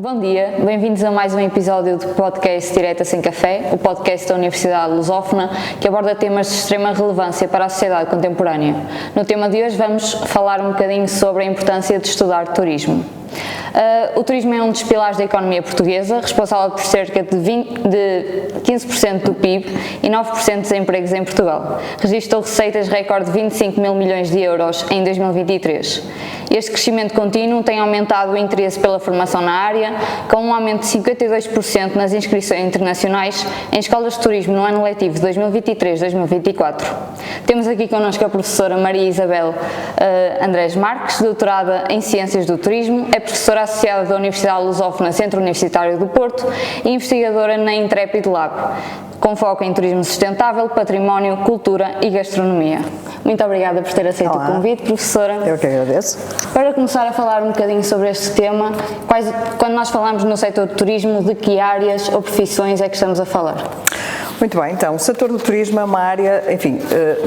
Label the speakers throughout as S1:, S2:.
S1: Bom dia, bem-vindos a mais um episódio do podcast Direita Sem Café, o podcast da Universidade Lusófona que aborda temas de extrema relevância para a sociedade contemporânea. No tema de hoje vamos falar um bocadinho sobre a importância de estudar turismo. O turismo é um dos pilares da economia portuguesa, responsável por cerca de 15% do PIB e 9% dos empregos em Portugal. Registrou receitas recorde de 25 mil milhões de euros em 2023. Este crescimento contínuo tem aumentado o interesse pela formação na área, com um aumento de 52% nas inscrições internacionais em escolas de turismo no ano letivo 2023-2024. Temos aqui connosco a professora Maria Isabel Andrés Marques, doutorada em Ciências do Turismo, é professora associada da Universidade Lusófona Centro Universitário do Porto e investigadora na Intrépid Lab, com foco em turismo sustentável, património, cultura e gastronomia. Muito obrigada por ter aceito o convite, professora.
S2: Eu que agradeço.
S1: Para começar a falar um bocadinho sobre este tema, quando nós falamos no setor do turismo, de que áreas ou profissões é que estamos a falar?
S2: Muito bem, então, o setor do turismo é uma área,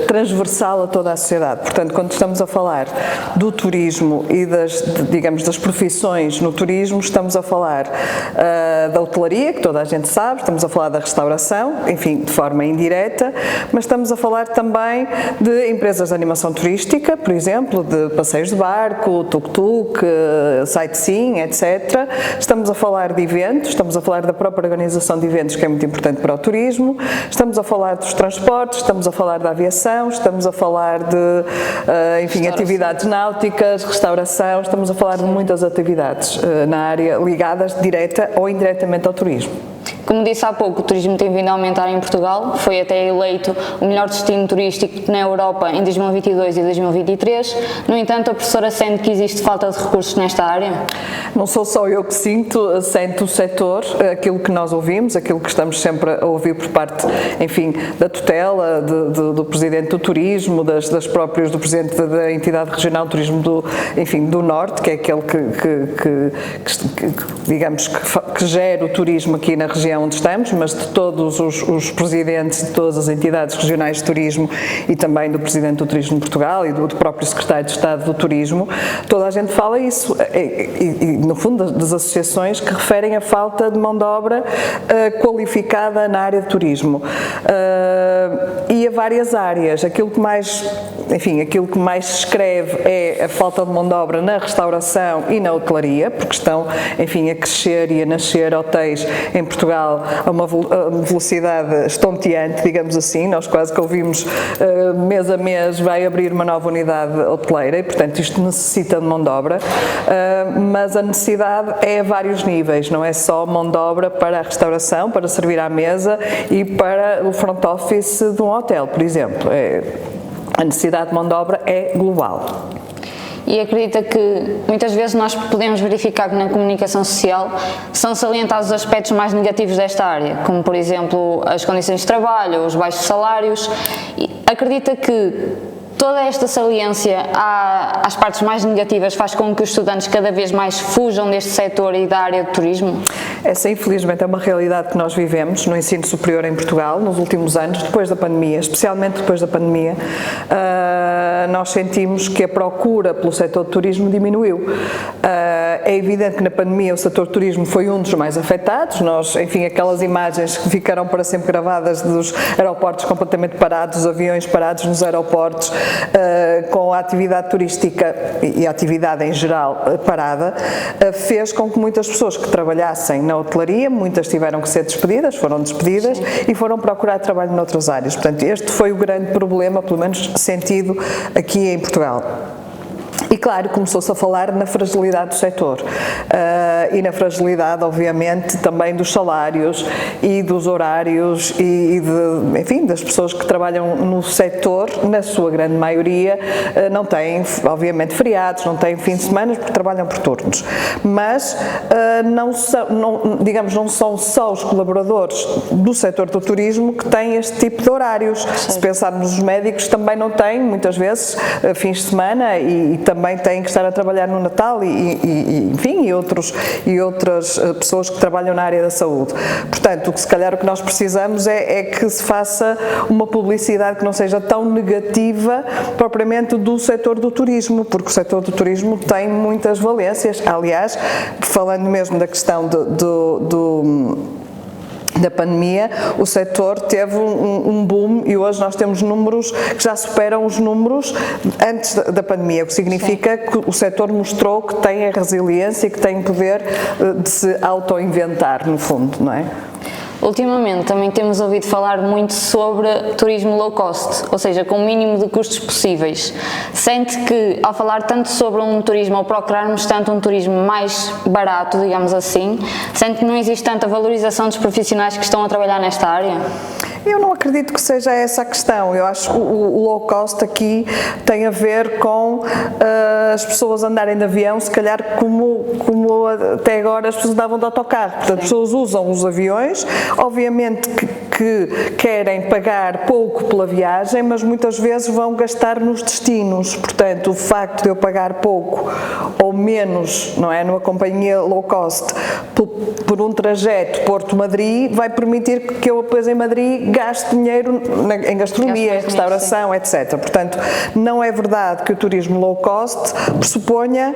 S2: transversal a toda a sociedade. Portanto, quando estamos a falar do turismo e das profissões no turismo, estamos a falar da hotelaria, que toda a gente sabe, estamos a falar da restauração, de forma indireta, mas estamos a falar também de empresas de animação turística, por exemplo, de passeios de barco, tuk-tuk, sightseeing, etc. Estamos a falar de eventos, estamos a falar da própria organização de eventos, que é muito importante para o turismo. Estamos a falar dos transportes, estamos a falar da aviação, estamos a falar de, atividades náuticas, restauração, estamos a falar de muitas atividades na área ligadas direta ou indiretamente ao turismo.
S1: Como disse há pouco, o turismo tem vindo a aumentar em Portugal, foi até eleito o melhor destino turístico na Europa em 2022 e 2023, no entanto a professora sente que existe falta de recursos nesta área?
S2: Não sou só eu que sinto, sente o setor, aquilo que nós ouvimos, aquilo que estamos sempre a ouvir por parte, da tutela, do Presidente do Turismo, do Presidente da Entidade Regional de Turismo do Norte, que é aquele que gera o turismo aqui na região onde estamos, mas de todos os presidentes de todas as entidades regionais de turismo e também do Presidente do Turismo de Portugal e do próprio Secretário de Estado do Turismo, toda a gente fala isso, e no fundo das associações que referem a falta de mão de obra qualificada na área de turismo. E a várias áreas, aquilo que mais se escreve é a falta de mão de obra na restauração e na hotelaria, porque estão, a crescer e a nascer hotéis em Portugal a uma velocidade estonteante, digamos assim. Nós quase que ouvimos mês a mês vai abrir uma nova unidade hoteleira e, portanto, isto necessita de mão de obra, mas a necessidade é a vários níveis, não é só mão de obra para a restauração, para servir à mesa e para o front office de um hotel, por exemplo. A necessidade de mão de obra é global.
S1: E acredita que muitas vezes nós podemos verificar que na comunicação social são salientados os aspectos mais negativos desta área, como por exemplo as condições de trabalho, os baixos salários. E acredita que toda esta saliência às partes mais negativas faz com que os estudantes cada vez mais fujam deste setor e da área de turismo?
S2: Essa, infelizmente, é uma realidade que nós vivemos no ensino superior em Portugal nos últimos anos, depois da pandemia, especialmente depois da pandemia. Nós sentimos que a procura pelo setor de turismo diminuiu. É evidente que na pandemia o setor de turismo foi um dos mais afetados. Nós, aquelas imagens que ficaram para sempre gravadas dos aeroportos completamente parados, os aviões parados nos aeroportos, com a atividade turística e a atividade em geral parada, fez com que muitas pessoas que trabalhassem na hotelaria, muitas tiveram que ser despedidas, foram despedidas. Sim. E foram procurar trabalho noutras áreas. Portanto, este foi o grande problema, pelo menos sentido aqui em Portugal. E claro, começou-se a falar na fragilidade do setor e na fragilidade, obviamente, também dos salários e dos horários e das pessoas que trabalham no setor, na sua grande maioria, não têm, obviamente, feriados, não têm fim de semana porque trabalham por turnos. Mas não são só os colaboradores do setor do turismo que têm este tipo de horários. Sim. Se pensarmos nos médicos, também não têm, muitas vezes, fins de semana e também também têm que estar a trabalhar no Natal enfim, e outras pessoas que trabalham na área da saúde. Portanto, se calhar o que nós precisamos é que se faça uma publicidade que não seja tão negativa propriamente do setor do turismo, porque o setor do turismo tem muitas valências. Aliás, falando mesmo da questão da pandemia, o setor teve um boom e hoje nós temos números que já superam os números antes da pandemia, o que significa que o setor mostrou que tem a resiliência, que tem o poder de se auto-inventar, no fundo, não é?
S1: Ultimamente também temos ouvido falar muito sobre turismo low cost, ou seja, com o mínimo de custos possíveis. Sente que, ao falar tanto sobre um turismo, ou procurarmos tanto um turismo mais barato, digamos assim, sente que não existe tanta valorização dos profissionais que estão a trabalhar nesta área?
S2: Eu não acredito que seja essa a questão. Eu acho que o low cost aqui tem a ver com as pessoas andarem de avião, se calhar como até agora as pessoas andavam de autocarro. Portanto, as pessoas usam os aviões, obviamente que querem pagar pouco pela viagem, mas muitas vezes vão gastar nos destinos. Portanto, o facto de eu pagar pouco ou menos, não é, numa companhia low cost, por um trajeto Porto-Madrid, vai permitir que eu depois em Madrid gaste dinheiro em gastronomia, em restauração, etc. Portanto, não é verdade que o turismo low cost pressuponha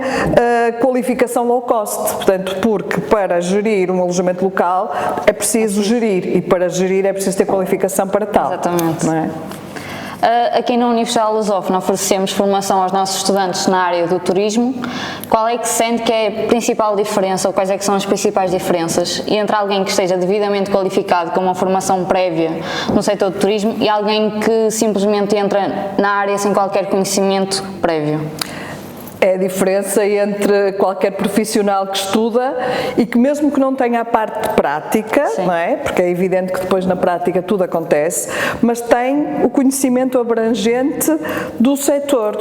S2: qualificação low cost. Portanto, porque para gerir um alojamento local é preciso gerir, e para gerir é preciso ter qualificação para tal.
S1: Exatamente.
S2: Não é?
S1: Aqui na Universidade Lusófona oferecemos formação aos nossos estudantes na área do turismo. Qual é que sente que é a principal diferença, ou quais é que são as principais diferenças entre alguém que esteja devidamente qualificado com uma formação prévia no setor do turismo e alguém que simplesmente entra na área sem qualquer conhecimento prévio?
S2: É a diferença entre qualquer profissional que estuda e que mesmo que não tenha a parte prática, não é? Porque é evidente que depois na prática tudo acontece, mas tem o conhecimento abrangente do setor,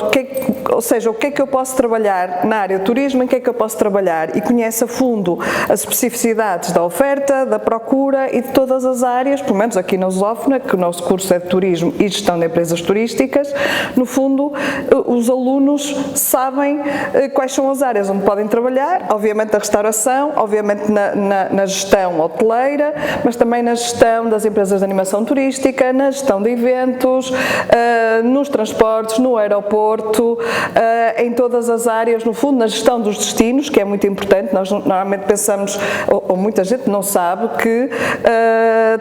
S2: ou seja, o que é que eu posso trabalhar na área do turismo, em que é que eu posso trabalhar, e conhece a fundo as especificidades da oferta, da procura e de todas as áreas, pelo menos aqui na Lusófona, que o nosso curso é de turismo e gestão de empresas turísticas. No fundo, os alunos sabem quais são as áreas onde podem trabalhar, obviamente na restauração, obviamente na gestão hoteleira, mas também na gestão das empresas de animação turística, na gestão de eventos, nos transportes, no aeroporto, em todas as áreas, no fundo, na gestão dos destinos, que é muito importante. Nós normalmente pensamos, ou muita gente não sabe, que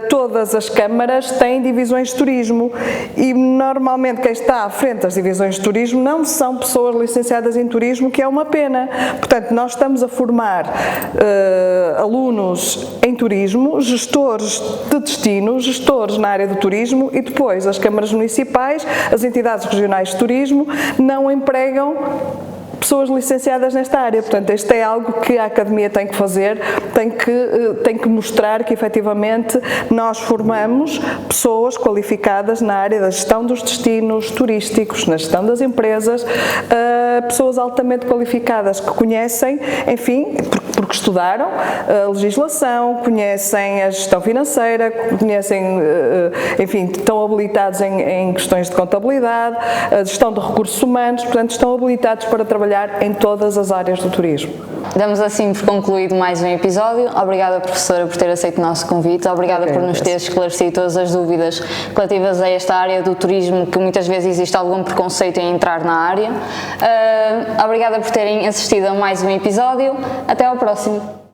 S2: todas as câmaras têm divisões de turismo e normalmente quem está à frente das divisões de turismo não são pessoas licenciadas em turismo, que é uma pena. Portanto, nós estamos a formar alunos em turismo, gestores de destinos, gestores na área do turismo, e depois as câmaras municipais, as entidades regionais de turismo não empregam pessoas licenciadas nesta área. Portanto, isto é algo que a Academia tem que fazer, tem que mostrar que efetivamente nós formamos pessoas qualificadas na área da gestão dos destinos turísticos, na gestão das empresas, pessoas altamente qualificadas que conhecem, enfim, porque estudaram a legislação, conhecem a gestão financeira, conhecem, enfim, estão habilitados em questões de contabilidade, a gestão de recursos humanos, portanto, estão habilitados para trabalhar em todas as áreas do turismo.
S1: Damos assim por concluído mais um episódio. Obrigada, professora, por ter aceito o nosso convite. Obrigada por nos ter esclarecido todas as dúvidas relativas a esta área do turismo, que muitas vezes existe algum preconceito em entrar na área. Obrigada por terem assistido a mais um episódio. Até ao próximo.